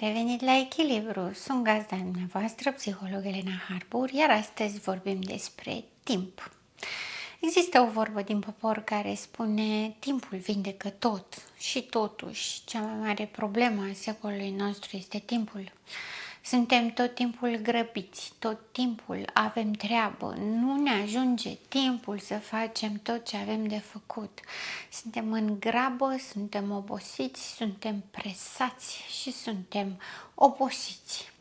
revenit la Echilibru! Sunt gazda dumneavoastră, psiholog Elena Harpur, iar astăzi vorbim despre timp. Există o vorbă din popor care spune timpul vindecă tot și totuși cea mai mare problemă a secolului nostru este timpul. Suntem tot timpul grăbiți, tot timpul avem treabă, nu ne ajunge timpul să facem tot ce avem de făcut. Suntem în grabă, suntem obosiți, suntem presați și suntem obosiți.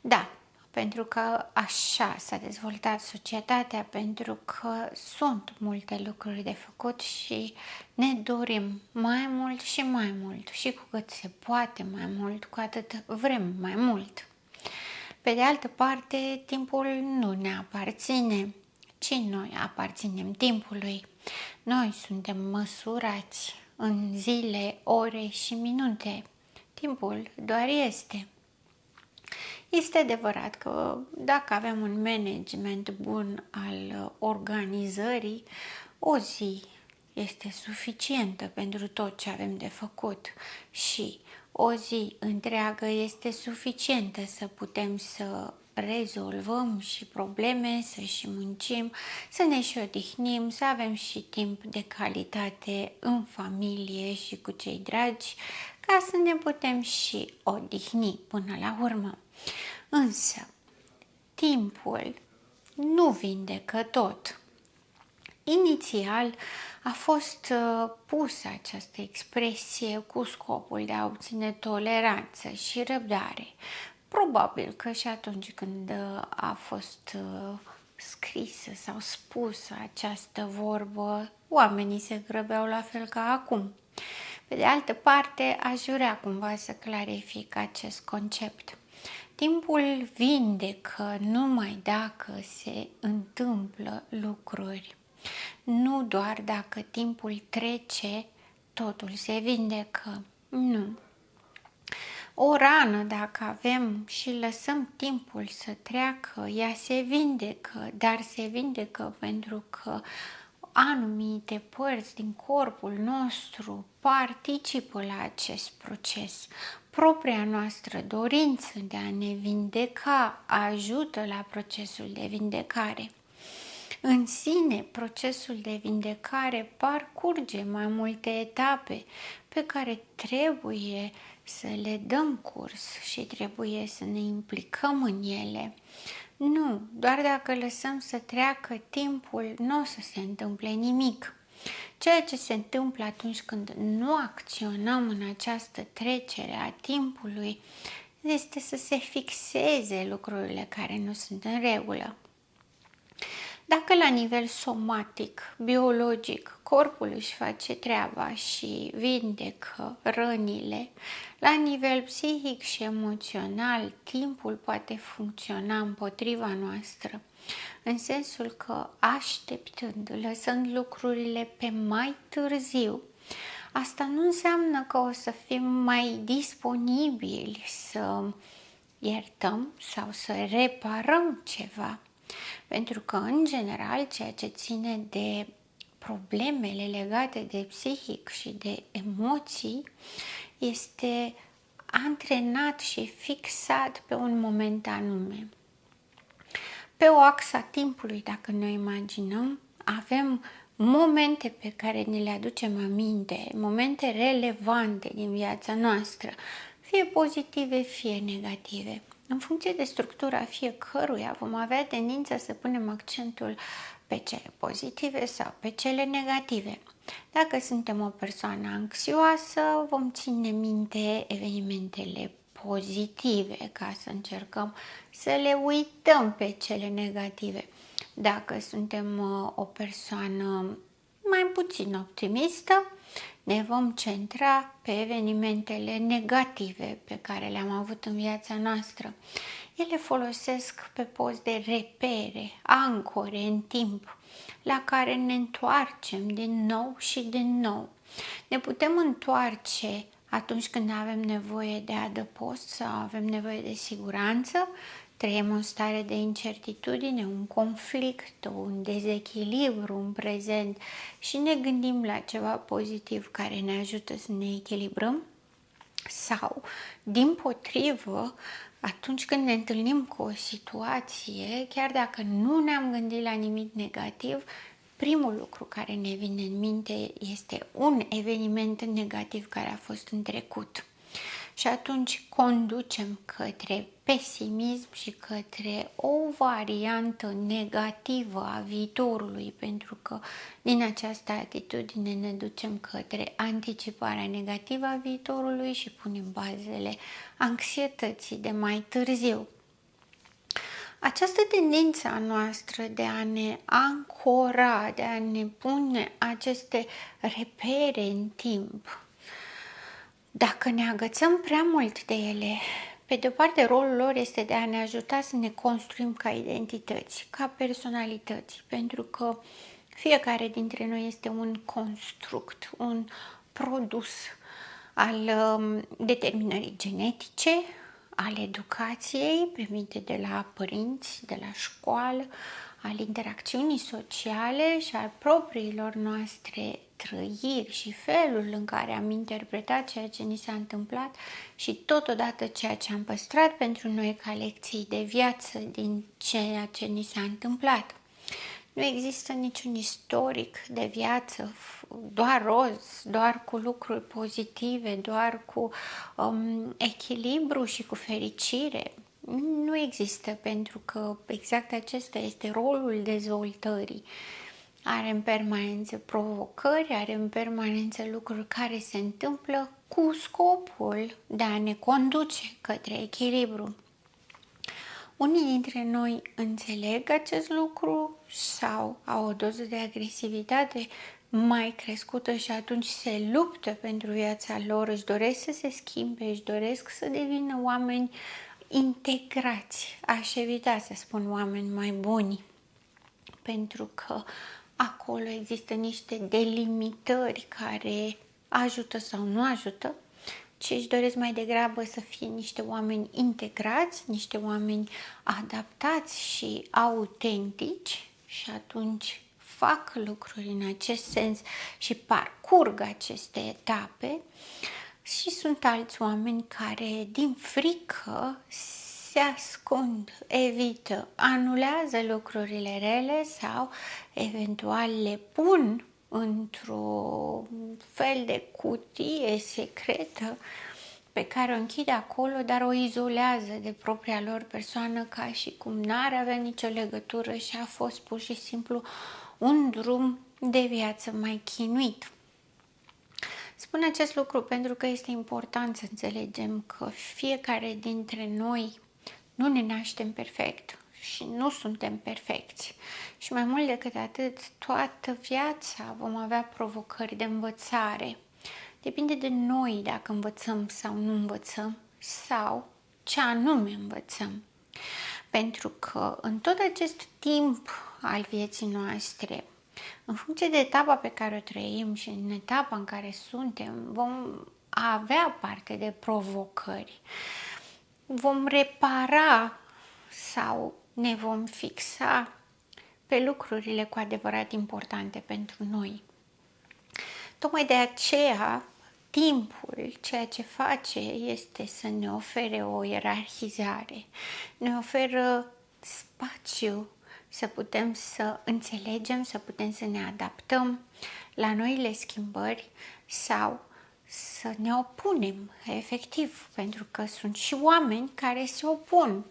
Da, pentru că așa s-a dezvoltat societatea, pentru că sunt multe lucruri de făcut și ne dorim mai mult și mai mult și cu cât se poate mai mult, cu atât vrem mai mult. Pe de altă parte, timpul nu ne aparține, ci noi aparținem timpului. Noi suntem măsurați în zile, ore și minute. Timpul doar este. Este adevărat că dacă avem un management bun al organizării, o zi este suficientă pentru tot ce avem de făcut și o zi întreagă este suficientă să putem să rezolvăm și probleme, să și muncim, să ne și odihnim, să avem și timp de calitate în familie și cu cei dragi, ca să ne putem și odihni până la urmă. Însă, timpul nu vindecă tot. Inițial a fost pusă această expresie cu scopul de a obține toleranță și răbdare. Probabil că și atunci când a fost scrisă sau spusă această vorbă, oamenii se grăbeau la fel ca acum. Pe de altă parte, aș vrea cumva să clarific acest concept. Timpul vindecă numai dacă se întâmplă lucruri. Nu doar dacă timpul trece, totul se vindecă. Nu. O rană, dacă avem și lăsăm timpul să treacă, ea se vindecă, dar se vindecă pentru că anumite părți din corpul nostru participă la acest proces. Propria noastră dorință de a ne vindeca ajută la procesul de vindecare. În sine, procesul de vindecare parcurge mai multe etape pe care trebuie să le dăm curs și trebuie să ne implicăm în ele. Nu, doar dacă lăsăm să treacă timpul, nu o să se întâmple nimic. Ceea ce se întâmplă atunci când nu acționăm în această trecere a timpului este să se fixeze lucrurile care nu sunt în regulă. Dacă la nivel somatic, biologic, corpul își face treaba și vindecă rănile, la nivel psihic și emoțional, timpul poate funcționa împotriva noastră, în sensul că așteptând, lăsând lucrurile pe mai târziu, asta nu înseamnă că o să fim mai disponibili să iertăm sau să reparăm ceva. Pentru că, în general, ceea ce ține de problemele legate de psihic și de emoții este antrenat și fixat pe un moment anume. Pe o axă a timpului, dacă noi imaginăm, avem momente pe care ne le aducem aminte, momente relevante din viața noastră, fie pozitive, fie negative. În funcție de structura fiecăruia vom avea tendința să punem accentul pe cele pozitive sau pe cele negative. Dacă suntem o persoană anxioasă, vom ține minte evenimentele pozitive ca să încercăm să le uităm pe cele negative. Dacă suntem o persoană mai puțin optimistă, ne vom centra pe evenimentele negative pe care le-am avut în viața noastră. Ele folosesc pe post de repere, ancore în timp, la care ne întoarcem din nou și din nou. Ne putem întoarce atunci când avem nevoie de adăpost sau avem nevoie de siguranță, trăim o stare de incertitudine, un conflict, un dezechilibru în prezent și ne gândim la ceva pozitiv care ne ajută să ne echilibrăm. Sau, dimpotrivă, atunci când ne întâlnim cu o situație, chiar dacă nu ne-am gândit la nimic negativ, primul lucru care ne vine în minte este un eveniment negativ care a fost în trecut. Și atunci conducem către pesimism și către o variantă negativă a viitorului, pentru că din această atitudine ne ducem către anticiparea negativă a viitorului și punem bazele anxietății de mai târziu. Această tendință a noastră de a ne ancora, de a ne pune aceste repere în timp, dacă ne agățăm prea mult de ele, pe de o parte rolul lor este de a ne ajuta să ne construim ca identități, ca personalități, pentru că fiecare dintre noi este un construct, un produs al determinării genetice, al educației primite de la părinți, de la școală, al interacțiunii sociale și al propriilor noastre trăiri și felul în care am interpretat ceea ce ni s-a întâmplat și totodată ceea ce am păstrat pentru noi ca lecții de viață din ceea ce ni s-a întâmplat. Nu există niciun istoric de viață doar roz, doar cu lucruri pozitive, doar cu echilibru și cu fericire. Nu există, pentru că exact acesta este rolul dezvoltării. Are în permanență provocări, are în permanență lucruri care se întâmplă cu scopul de a ne conduce către echilibru. Unii dintre noi înțeleg acest lucru sau au o doză de agresivitate mai crescută și atunci se luptă pentru viața lor, își doresc să se schimbe, își doresc să devină oameni integrați. Aș evita să spun oameni mai buni, pentru că acolo există niște delimitări care ajută sau nu ajută, ci își doresc mai degrabă să fie niște oameni integrați, niște oameni adaptați și autentici și atunci fac lucruri în acest sens și parcurg aceste etape. Și sunt alți oameni care din frică se ascund, evită, anulează lucrurile rele sau eventual le pun într-un fel de cutie secretă pe care o închide acolo, dar o izolează de propria lor persoană, ca și cum n-ar avea nicio legătură și a fost pur și simplu un drum de viață mai chinuit. Spun acest lucru pentru că este important să înțelegem că fiecare dintre noi nu ne naștem perfect și nu suntem perfecți. Și mai mult decât atât, toată viața vom avea provocări de învățare. Depinde de noi dacă învățăm sau nu învățăm sau ce anume învățăm. Pentru că în tot acest timp al vieții noastre, în funcție de etapa pe care o trăim și în etapa în care suntem, vom avea parte de provocări. Vom repara sau ne vom fixa pe lucrurile cu adevărat importante pentru noi. Tocmai de aceea, timpul, ceea ce face este să ne ofere o ierarhizare, ne oferă spațiu să putem să înțelegem, să putem să ne adaptăm la noile schimbări sau să ne opunem, efectiv, pentru că sunt și oameni care se opun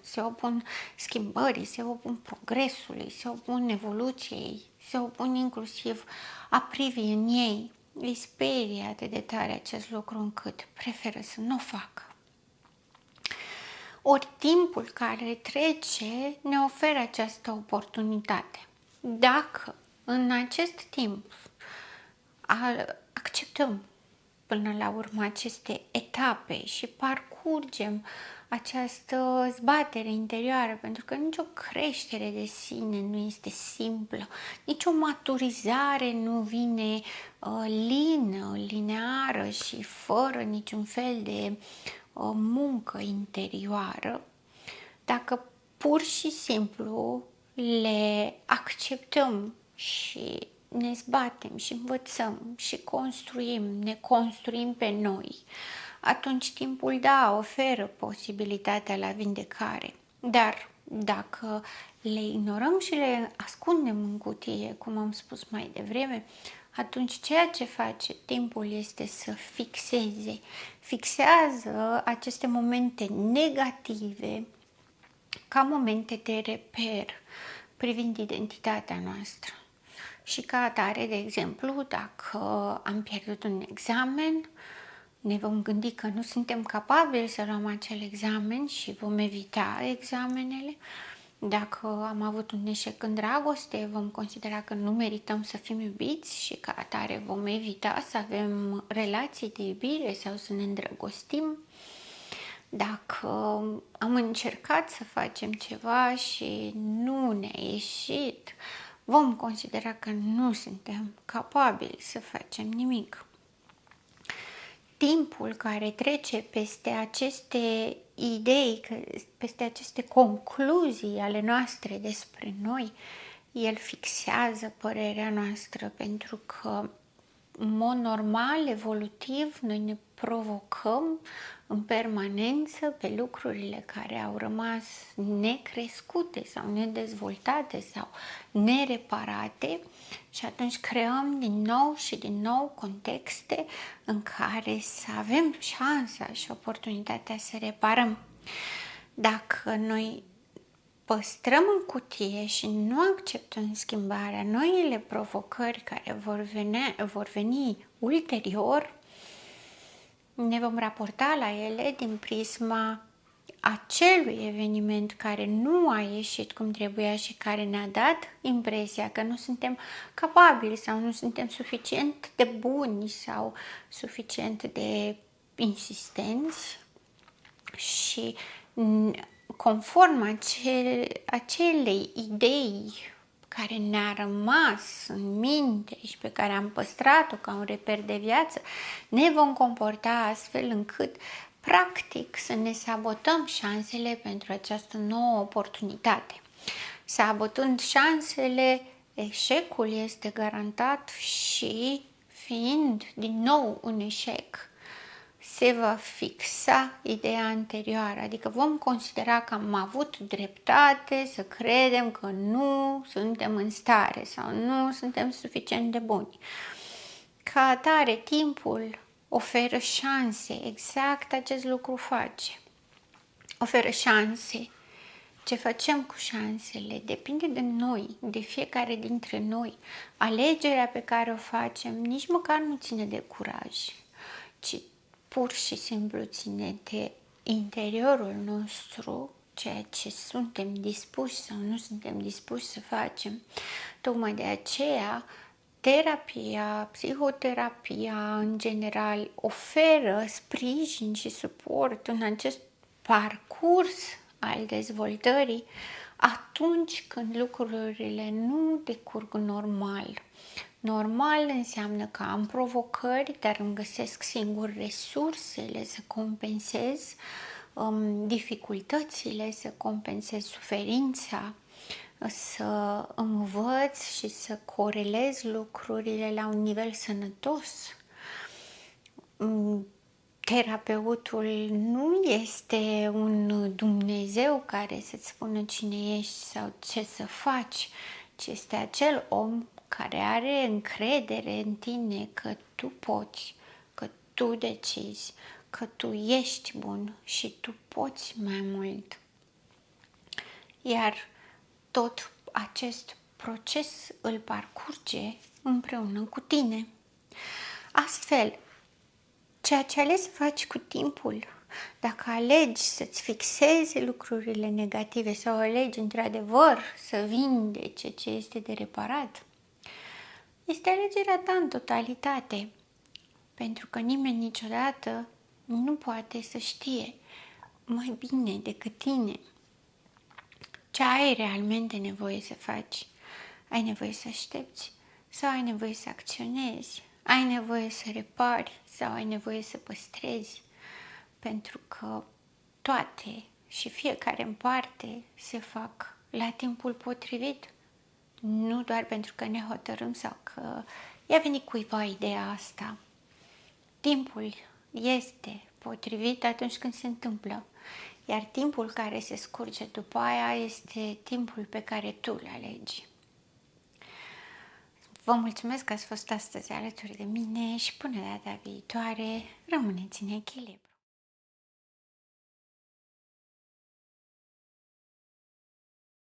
schimbării, se opun progresului, se opun evoluției, se opun inclusiv a privi în ei. Îi sperie atât de tare acest lucru încât preferă să nu o facă. Ori timpul care trece ne oferă această oportunitate. Dacă în acest timp acceptăm până la urmă aceste etape și parcurgem această zbatere interioară, pentru că nicio creștere de sine nu este simplă, nicio maturizare nu vine lină, lineară și fără niciun fel de muncă interioară. Dacă pur și simplu le acceptăm și ne zbatem și învățăm și construim, ne construim pe noi, atunci timpul, da, oferă posibilitatea la vindecare. Dar dacă le ignorăm și le ascundem în cutie, cum am spus mai devreme, atunci ceea ce face timpul este să fixează aceste momente negative ca momente de reper privind identitatea noastră. Și ca atare, de exemplu, dacă am pierdut un examen, ne vom gândi că nu suntem capabili să luăm acel examen și vom evita examenele. Dacă am avut un eșec în dragoste, vom considera că nu merităm să fim iubiți și ca atare vom evita să avem relații de iubire sau să ne îndrăgostim. Dacă am încercat să facem ceva și nu ne-a ieșit, vom considera că nu suntem capabili să facem nimic. Timpul care trece peste aceste idei, peste aceste concluzii ale noastre despre noi, el fixează părerea noastră, pentru că în mod normal, evolutiv, noi ne provocăm în permanență pe lucrurile care au rămas necrescute sau nedezvoltate sau nereparate și atunci creăm din nou și din nou contexte în care să avem șansa și oportunitatea să reparăm. Dacă noi păstrăm în cutie și nu acceptăm schimbarea, noile provocări care vor veni ulterior, ne vom raporta la ele din prisma acelui eveniment care nu a ieșit cum trebuia și care ne-a dat impresia că nu suntem capabili sau nu suntem suficient de buni sau suficient de insistenți și conform acelei idei care ne-a rămas în minte și pe care am păstrat-o ca un reper de viață, ne vom comporta astfel încât, practic, să ne sabotăm șansele pentru această nouă oportunitate. Sabotând șansele, eșecul este garantat și, fiind din nou un eșec, se va fixa ideea anterioară, adică vom considera că am avut dreptate să credem că nu suntem în stare sau nu suntem suficient de buni. Ca atare, timpul oferă șanse, exact acest lucru face. Oferă șanse. Ce facem cu șansele depinde de noi, de fiecare dintre noi. Alegerea pe care o facem nici măcar nu ține de curaj, ci pur și simplu ține de interiorul nostru, ceea ce suntem dispuși sau nu suntem dispuși să facem. Tocmai de aceea, terapia, psihoterapia, în general, oferă sprijin și suport în acest parcurs al dezvoltării atunci când lucrurile nu decurg normal. Normal înseamnă că am provocări, dar îmi găsesc singur resursele să compensez dificultățile, să compensez suferința, să învăț și să corelez lucrurile la un nivel sănătos. Terapeutul nu este un Dumnezeu care să-ți spună cine ești sau ce să faci, ci este acel om care are încredere în tine că tu poți, că tu decizi, că tu ești bun și tu poți mai mult. Iar tot acest proces îl parcurge împreună cu tine. Astfel, ceea ce alegi să faci cu timpul, dacă alegi să-ți fixezi lucrurile negative sau alegi într-adevăr să vindeci ce este de reparat, este alegerea ta în totalitate, pentru că nimeni niciodată nu poate să știe mai bine decât tine ce ai realmente nevoie să faci. Ai nevoie să aștepți sau ai nevoie să acționezi, ai nevoie să repari sau ai nevoie să păstrezi, pentru că toate și fiecare în parte se fac la timpul potrivit. Nu doar pentru că ne hotărâm sau că i-a venit cuiva ideea asta. Timpul este potrivit atunci când se întâmplă. Iar timpul care se scurge după aia este timpul pe care tu îl alegi. Vă mulțumesc că ați fost astăzi alături de mine și până data viitoare, rămâneți în echilibru.